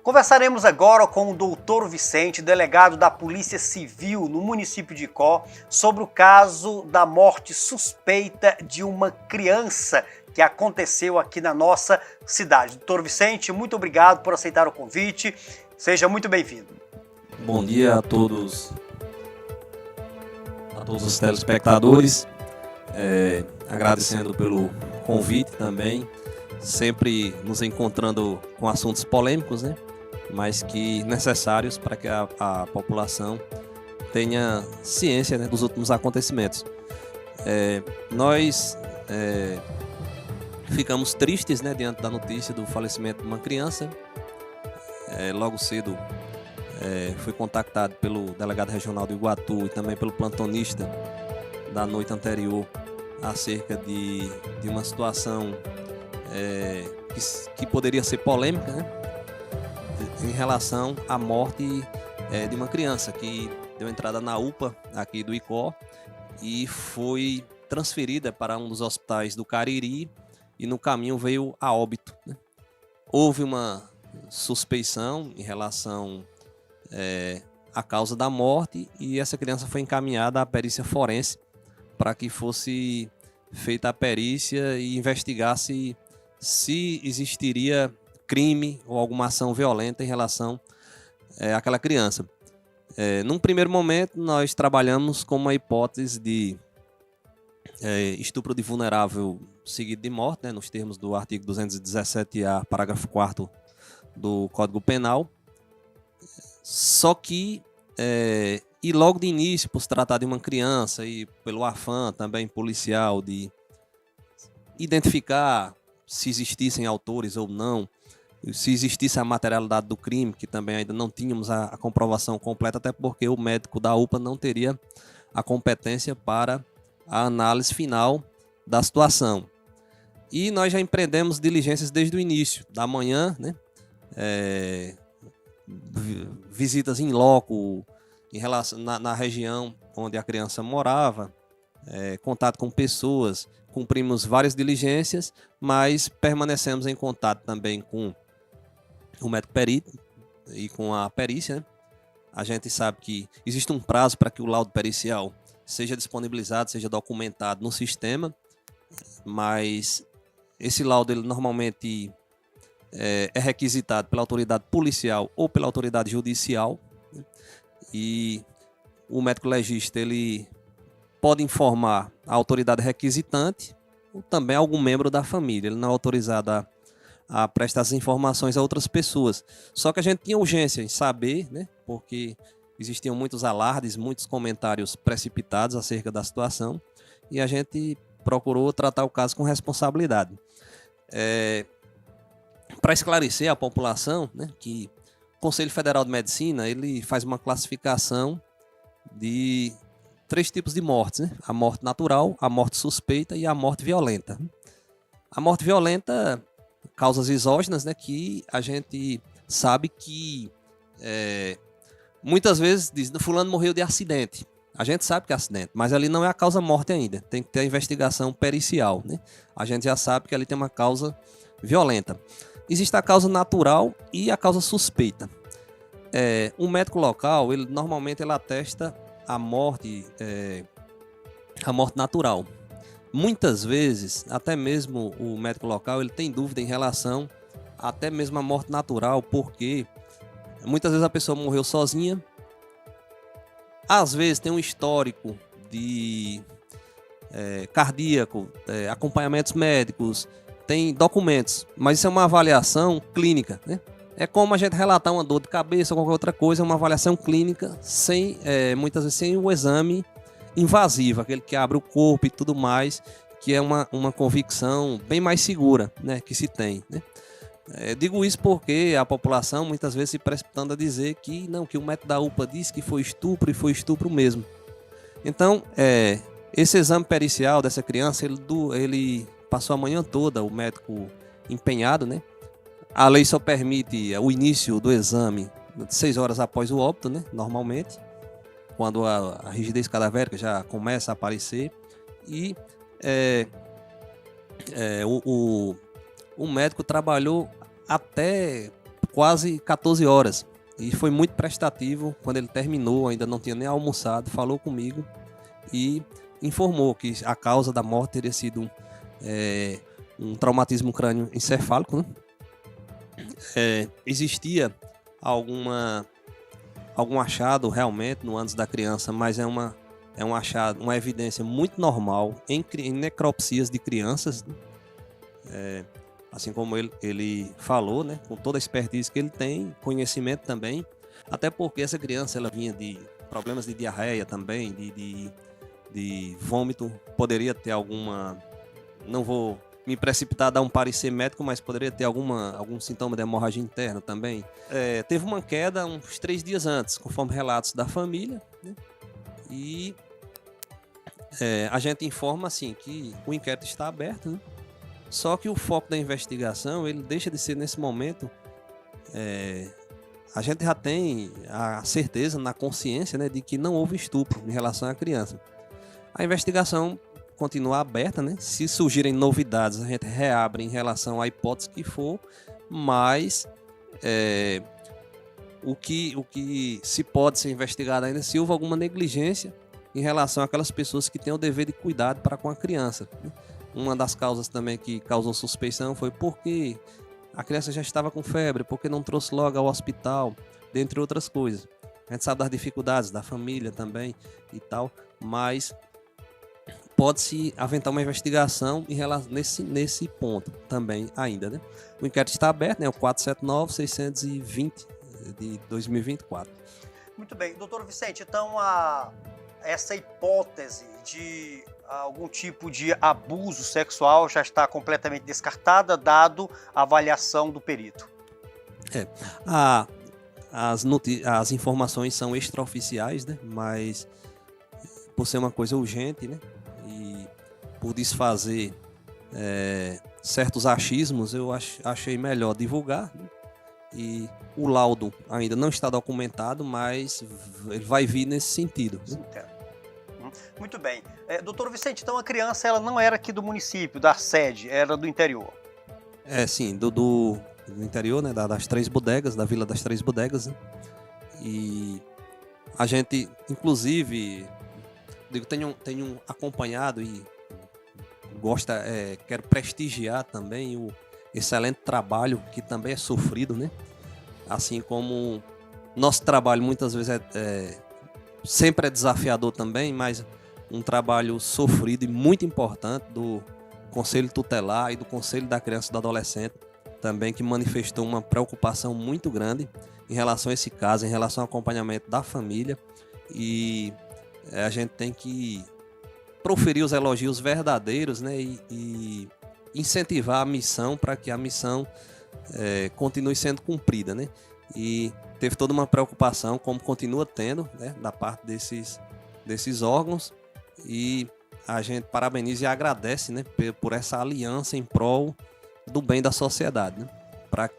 Conversaremos agora com o doutor Vicente, delegado da Polícia Civil no município de Icó, sobre o caso da morte suspeita de uma criança que aconteceu aqui na nossa cidade. Doutor Vicente, muito obrigado por aceitar o convite. Seja muito bem-vindo. Bom dia a todos os telespectadores, agradecendo pelo convite também, sempre nos encontrando com assuntos polêmicos, né? Mas que necessários para que a população tenha ciência, né, dos últimos acontecimentos. Nós ficamos tristes, né, diante da notícia do falecimento de uma criança. Logo cedo fui contactado pelo delegado regional do Iguatu e também pelo plantonista da noite anterior acerca de uma situação que poderia ser polêmica, né, em relação à morte de uma criança que deu entrada na UPA aqui do Icó e foi transferida para um dos hospitais do Cariri e no caminho veio a óbito, né? Houve uma suspeição em relação à causa da morte e essa criança foi encaminhada à perícia forense para que fosse feita a perícia e investigasse se existiria crime ou alguma ação violenta em relação àquela criança. Num primeiro momento, nós trabalhamos com uma hipótese de estupro de vulnerável seguido de morte, né, nos termos do artigo 217-A, parágrafo 4º do Código Penal. Só que, e logo de início, por se tratar de uma criança e pelo afã também policial de identificar se existissem autores ou não, se existisse a materialidade do crime, que também ainda não tínhamos a comprovação completa, até porque o médico da UPA não teria a competência para a análise final da situação. E nós já empreendemos diligências desde o início da manhã, né? Visitas em loco em relação, na região onde a criança morava, contato com pessoas, cumprimos várias diligências, mas permanecemos em contato também com o médico perito e com a perícia, né? A gente sabe que existe um prazo para que o laudo pericial seja disponibilizado, seja documentado no sistema, mas esse laudo ele normalmente é requisitado pela autoridade policial ou pela autoridade judicial, né? E o médico legista ele pode informar a autoridade requisitante ou também algum membro da família. Ele não é autorizado a prestar as informações a outras pessoas. Só que a gente tinha urgência em saber, né? Porque existiam muitos alardes, muitos comentários precipitados acerca da situação e a gente procurou tratar o caso com responsabilidade. Para esclarecer a população, né, que o Conselho Federal de Medicina ele faz uma classificação de 3 tipos de mortes, né? A morte natural, a morte suspeita e a morte violenta. A morte violenta, causas exógenas, né, que a gente sabe que muitas vezes diz, fulano morreu de acidente. A gente sabe que é acidente, mas ali não é a causa morte ainda. Tem que ter a investigação pericial, né? A gente já sabe que ali tem uma causa violenta. Existe a causa natural e a causa suspeita. Um médico local, ele normalmente ele atesta a morte natural. Muitas vezes, até mesmo o médico local, ele tem dúvida em relação até mesmo à morte natural, porque muitas vezes a pessoa morreu sozinha, às vezes tem um histórico de cardíaco, acompanhamentos médicos, tem documentos, mas isso é uma avaliação clínica, né? É como a gente relatar uma dor de cabeça ou qualquer outra coisa, é uma avaliação clínica, muitas vezes sem o exame invasivo, aquele que abre o corpo e tudo mais, que é uma convicção bem mais segura, né, que se tem, né? Digo isso porque a população muitas vezes se precipitando a dizer que não, que o médico da UPA disse que foi estupro e foi estupro mesmo. Então, esse exame pericial dessa criança, ele passou a manhã toda, o médico empenhado, né? A lei só permite o início do exame 6 horas após o óbito, né? Normalmente, quando a rigidez cadavérica já começa a aparecer. E o médico trabalhou até quase 14 horas. E foi muito prestativo. Quando ele terminou, ainda não tinha nem almoçado, falou comigo e informou que a causa da morte teria sido um traumatismo crânioencefálico, né? Existia algum achado realmente no ânus da criança, mas é um achado, uma evidência muito normal em necropsias de crianças, né? Assim como ele falou, né, com toda a expertise que ele tem, conhecimento também, até porque essa criança ela vinha de problemas de diarreia também, de vômito, poderia ter alguma, não vou me precipitar a dar um parecer médico, mas poderia ter algum sintoma de hemorragia interna também. Teve uma queda uns 3 dias antes, conforme relatos da família, né? E a gente informa assim que o inquérito está aberto, né? Só que o foco da investigação, ele deixa de ser nesse momento, a gente já tem a certeza na consciência, né, de que não houve estupro em relação à criança. A investigação continua aberta, né? Se surgirem novidades, a gente reabre em relação à hipótese que for, mas o que se pode ser investigado ainda é se houve alguma negligência em relação àquelas pessoas que têm o dever de cuidado para com a criança, né? Uma das causas também que causou suspeição foi porque a criança já estava com febre, porque não trouxe logo ao hospital, dentre outras coisas. A gente sabe das dificuldades da família também e tal, mas pode-se aventar uma investigação nesse ponto também ainda, né? O inquérito está aberto, né? O 479-620 de 2024. Muito bem. Doutor Vicente, então essa hipótese de algum tipo de abuso sexual já está completamente descartada, dado a avaliação do perito. As informações são extraoficiais, né? Mas por ser uma coisa urgente, né? E por desfazer certos achismos, eu achei melhor divulgar, né? E o laudo ainda não está documentado, mas ele vai vir nesse sentido, né? Muito bem. Doutor Vicente, então a criança ela não era aqui do município, da sede, era do interior? Sim, do interior, né, das Três Bodegas, da Vila das Três Bodegas, né? E a gente, inclusive, tenho acompanhado e quero prestigiar também o excelente trabalho que também é sofrido, né? Assim como nosso trabalho muitas vezes sempre é desafiador também, mas um trabalho sofrido e muito importante do Conselho Tutelar e do Conselho da Criança e do Adolescente também, que manifestou uma preocupação muito grande em relação a esse caso, em relação ao acompanhamento da família, e a gente tem que proferir os elogios verdadeiros, né, e incentivar a missão para que a missão continue sendo cumprida, né? E teve toda uma preocupação, como continua tendo, né, da parte desses órgãos, e a gente parabeniza e agradece, né, por essa aliança em prol do bem da sociedade, né,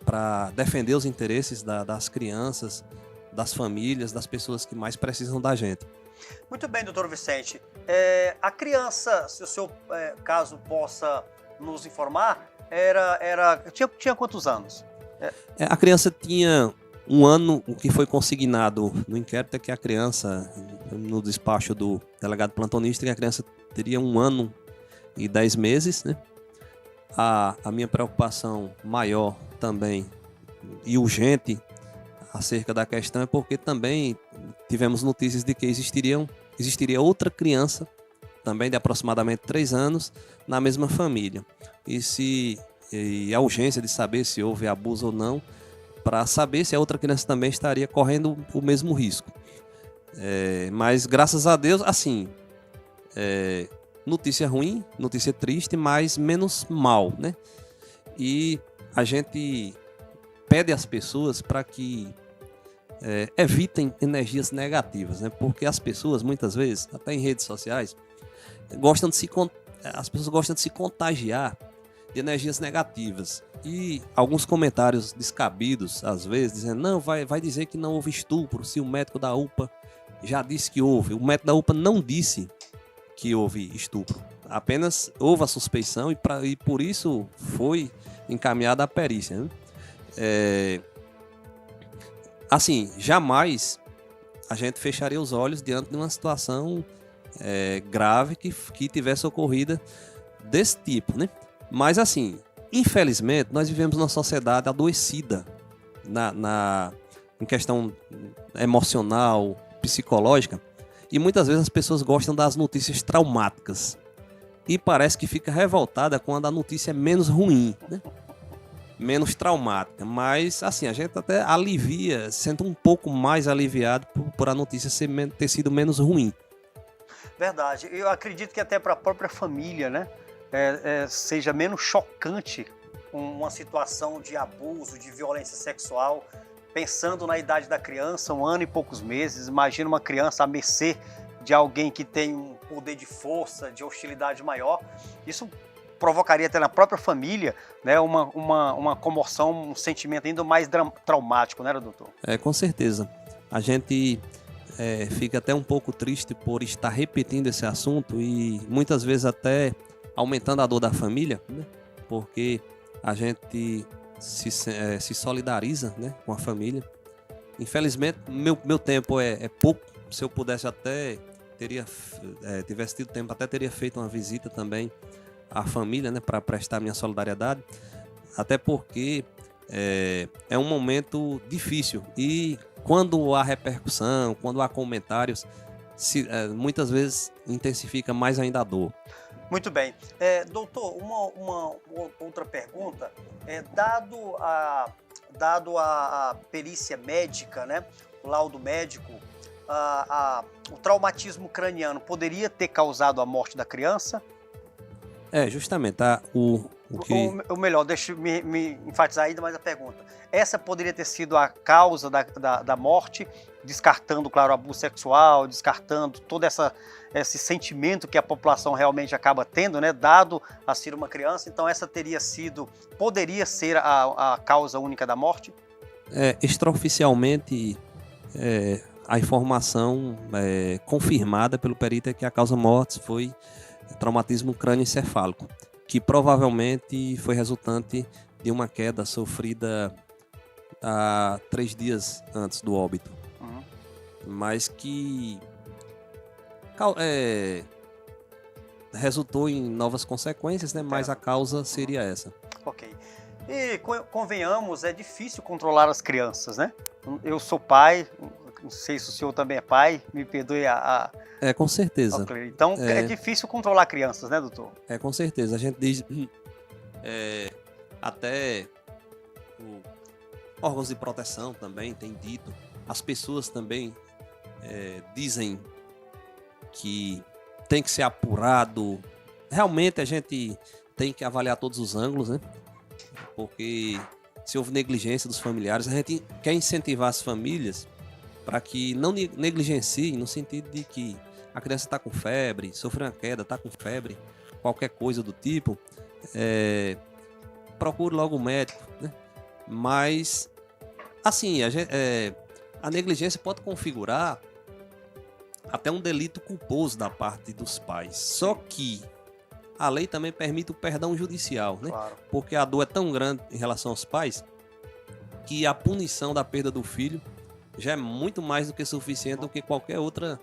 para defender os interesses das crianças, das famílias, das pessoas que mais precisam da gente. Muito bem, doutor Vicente. A criança, se o seu caso possa nos informar, tinha quantos anos? A criança tinha 1 ano. O que foi consignado no inquérito é que a criança, no despacho do delegado plantonista, que a criança teria 1 ano e 10 meses, né? A minha preocupação maior também e urgente acerca da questão é porque também tivemos notícias de que existiria outra criança, também de aproximadamente 3 anos, na mesma família. E a urgência de saber se houve abuso ou não, para saber se a outra criança também estaria correndo o mesmo risco. Mas graças a Deus, assim, notícia ruim, notícia triste, mas menos mal, né? E a gente pede às pessoas para que evitem energias negativas, né? Porque as pessoas, muitas vezes, até em redes sociais, as pessoas gostam de se contagiar de energias negativas. E alguns comentários descabidos, às vezes, dizendo, não, vai dizer que não houve estupro, se o médico da UPA já disse que houve. O médico da UPA não disse que houve estupro. Apenas houve a suspeição e por isso foi encaminhada a perícia, né? Assim, jamais a gente fecharia os olhos diante de uma situação grave que tivesse ocorrida desse tipo, né? Mas assim, infelizmente, nós vivemos numa sociedade adoecida em questão emocional, psicológica, e muitas vezes as pessoas gostam das notícias traumáticas e parece que fica revoltada quando a notícia é menos ruim, né? Menos traumática, mas assim, a gente até alivia, se sente um pouco mais aliviado por a notícia ter sido menos ruim. Verdade. Eu acredito que até para a própria família, né, seja menos chocante uma situação de abuso, de violência sexual, pensando na idade da criança, 1 ano e poucos meses. Imagina uma criança à mercê de alguém que tem um poder de força, de hostilidade maior. Isso provocaria até na própria família, né, uma comoção, um sentimento ainda mais traumático, né, doutor? Com certeza. A gente fica até um pouco triste por estar repetindo esse assunto e muitas vezes até aumentando a dor da família, né? Porque a gente se solidariza, né, com a família. Infelizmente, meu tempo é pouco. Se eu pudesse até, tivesse tido tempo, até teria feito uma visita também à família, né, para prestar minha solidariedade. Até porque é um momento difícil e quando há repercussão, quando há comentários, muitas vezes intensifica mais ainda a dor. Muito bem. Doutor, uma outra pergunta. Dado a perícia médica, né, o laudo médico, o traumatismo craniano poderia ter causado a morte da criança? Justamente, tá? Ou melhor, deixa eu me enfatizar ainda mais a pergunta. Essa poderia ter sido a causa da morte, descartando, claro, o abuso sexual, descartando todo esse sentimento que a população realmente acaba tendo, né, dado a ser uma criança. Então essa poderia ser a causa única da morte? Extraoficialmente, a informação confirmada pelo perito é que a causa mortis foi traumatismo crânioencefálico, que provavelmente foi resultante de uma queda sofrida há 3 dias antes do óbito. Uhum. Mas que resultou em novas consequências, né? Mas a causa seria essa. Ok. E convenhamos, é difícil controlar as crianças, né? Eu sou pai, não sei se o senhor também é pai, me perdoe com certeza. Então é difícil controlar crianças, né, doutor? Com certeza. A gente diz até órgãos de proteção também têm dito, as pessoas também dizem que tem que ser apurado. Realmente a gente tem que avaliar todos os ângulos, né? Porque se houve negligência dos familiares, a gente quer incentivar as famílias para que não negligenciem, no sentido de que a criança está com febre, sofreu uma queda, está com febre, qualquer coisa do tipo, procure logo o médico, né? Mas, assim, a negligência pode configurar até um delito culposo da parte dos pais. Só que a lei também permite o perdão judicial, né? Claro. Porque a dor é tão grande em relação aos pais que a punição da perda do filho já é muito mais do que suficiente do que qualquer outra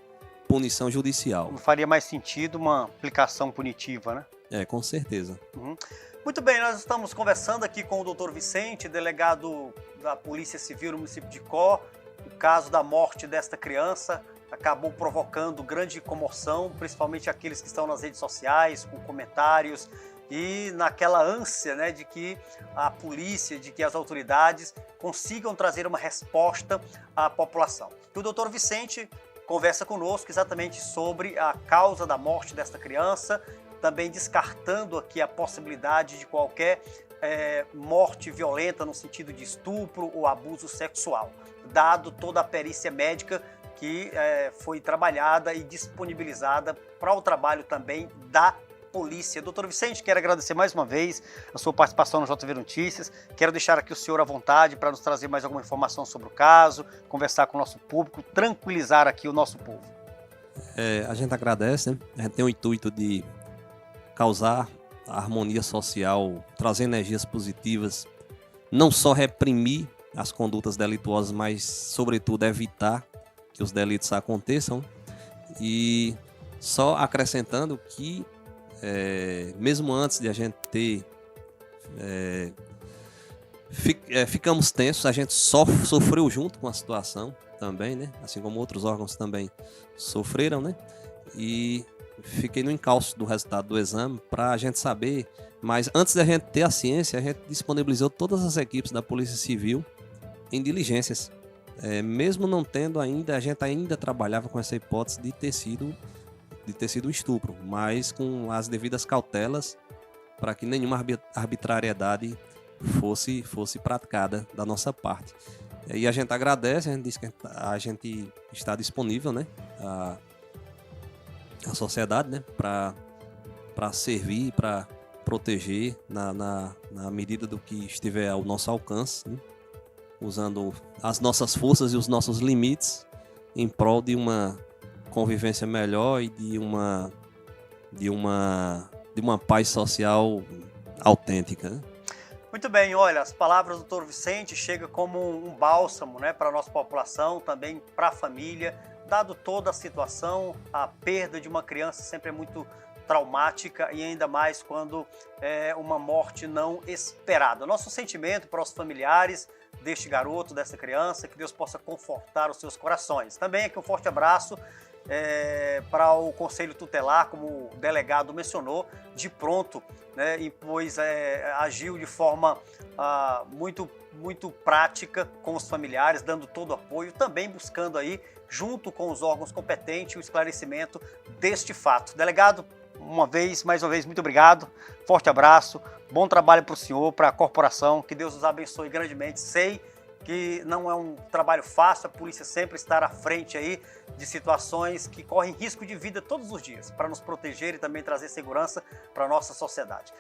punição judicial. Não faria mais sentido uma aplicação punitiva, né? Com certeza. Uhum. Muito bem, nós estamos conversando aqui com o doutor Vicente, delegado da Polícia Civil no município de Icó. O caso da morte desta criança acabou provocando grande comoção, principalmente aqueles que estão nas redes sociais, com comentários e naquela ânsia, né, de que a polícia, de que as autoridades consigam trazer uma resposta à população. E o doutor Vicente conversa conosco exatamente sobre a causa da morte desta criança, também descartando aqui a possibilidade de qualquer morte violenta no sentido de estupro ou abuso sexual, dado toda a perícia médica que foi trabalhada e disponibilizada para o trabalho também da polícia. Doutor Vicente, quero agradecer mais uma vez a sua participação no JV Notícias. Quero deixar aqui o senhor à vontade para nos trazer mais alguma informação sobre o caso, conversar com o nosso público, tranquilizar aqui o nosso povo. A gente agradece, né? A gente tem o intuito de causar a harmonia social, trazer energias positivas, não só reprimir as condutas delituosas, mas, sobretudo, evitar que os delitos aconteçam. E só acrescentando que, mesmo antes de a gente ter... ficamos tensos, a gente sofreu junto com a situação também, né? Assim como outros órgãos também sofreram, né? E fiquei no encalço do resultado do exame para a gente saber, mas antes da gente ter a ciência, a gente disponibilizou todas as equipes da Polícia Civil em diligências. Mesmo não tendo ainda, a gente ainda trabalhava com essa hipótese de ter sido um estupro, mas com as devidas cautelas para que nenhuma arbitrariedade fosse praticada da nossa parte. E a gente agradece, a gente diz que a gente está disponível, né, a sociedade, né, para servir, para proteger na medida do que estiver ao nosso alcance, né, usando as nossas forças e os nossos limites em prol de uma convivência melhor e de uma paz social autêntica, né? Muito bem, olha, as palavras do Dr. Vicente chegam como um bálsamo, né, para a nossa população, também para a família. Dado toda a situação, a perda de uma criança sempre é muito traumática e ainda mais quando é uma morte não esperada. Nosso sentimento para os familiares deste garoto, dessa criança, que Deus possa confortar os seus corações. Também aqui um forte abraço para o Conselho Tutelar, como o delegado mencionou, de pronto, né, e pois agiu de forma muito prática com os familiares, dando todo o apoio, também buscando aí, junto com os órgãos competentes, o esclarecimento deste fato. Delegado, mais uma vez, muito obrigado, forte abraço, bom trabalho para o senhor, para a corporação, que Deus os abençoe grandemente. Sei que não é um trabalho fácil, a polícia sempre estar à frente aí de situações que correm risco de vida todos os dias, para nos proteger e também trazer segurança para a nossa sociedade.